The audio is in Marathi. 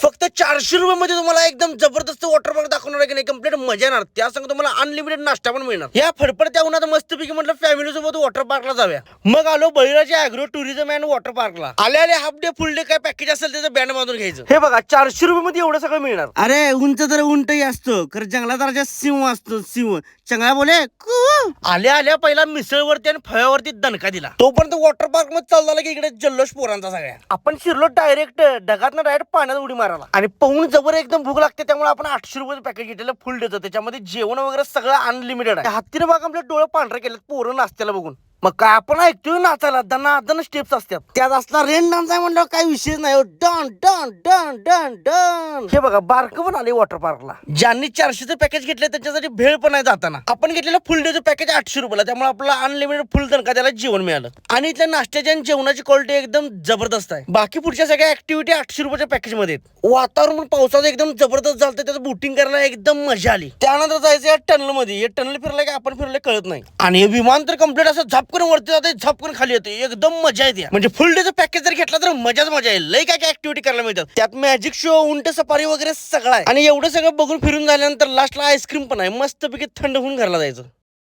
फक्त 400 मध्ये तुम्हाला एकदम जबरदस्त वॉटर पार्क दाखवणार आहे की नाही, कम्प्लीट मजा येणार. त्या संग तुम्हाला अनलिमिटेड नाश्ता पण मिळणार. या फडफडत्या उन्हात मस्तपैकी म्हटलं फॅमिली सोबत वॉटर पार्कला जाऊया. मग आलो बळीराजा अॅग्रो टुरिझम अँड वॉटर पार्कला. आले हाफ डे फुल डे काय पॅकेज असेल त्याचं बँड बांधून घ्यायचं. हे बघा 400 मध्ये एवढं सगळं मिळणार. अरे उंच तर उंटही असतो, खरं जंगलात राजा सिंह असतो. सिंह चंगळा बोले आल्या पहिला मिसळवरती आणि फळ्यावरती दणका दिला. तोपर्यंत वॉटर पार्क मध्ये चालला की इकडे जल्लोष पोरांचा सगळ्या. आपण शिरलो डायरेक्ट ढगातनं डायरेक्ट पाण्यात उडी मारायला. आणि पाहून जबर एकदम भूक लागते, त्यामुळे आपण 800 रुपये पॅकेज घेतलेलं फुल डेचं. त्याच्यामध्ये जेवण वगैरे सगळं अनलिमिटेड आहे. हत्तीने बघा आपले डोळे पांढरे केलेत पोरं नाचत्याला बघून. मग काय आपण ऐकतोय नाचायला, दना स्टेप्स असतात. त्यात असला रेन डान्स आहे म्हणलं काही विषय नाही. Done done done done done. हे बघा बारकं पण आले वॉटर पार्कला. ज्यांनी 400चं पॅकेज घेतलं त्यांच्यासाठी भेळ पण आहे जाताना. आपण घेतलेलं फुल डेचं पॅकेज 800 रुपयाला, त्यामुळे आपल्याला अनलिमिटेड फुल दणका त्याला जेवण मिळालं. आणि इथल्या नाश्त्याची आणि जेवणाची क्वालिटी एकदम जबरदस्त आहे. बाकी पुढच्या सगळ्या ऍक्टिव्हिटी 800 रुपयाच्या पॅकेज मध्ये. वातावरण पावसाचं एकदम जबरदस्त झालं, त्याचं बोटिंग करायला एकदम मजा आली. त्यानंतर जायचं या टनल मध्ये. हे टनल फिरलं की आपण फिरले कळत नाही. आणि हे विमान तर कम्प्लीट असं झप करून वरती जाते, झप करून खाली येते. एकदम मजा येते. म्हणजे फुल डेचं पॅकेज जर घेतला तर मजाच मजा येईल. लई काय ऍक्टिव्हिटी करायला मिळतात. त्यात मॅजिक शो, उंट सफारी वगैरे सगळं आहे. आणि एवढं सगळं बघून फिरून झाल्यानंतर लास्टला आईस्क्रीम पण आहे. मस्तपैकी थंड होऊन घरला जायचं.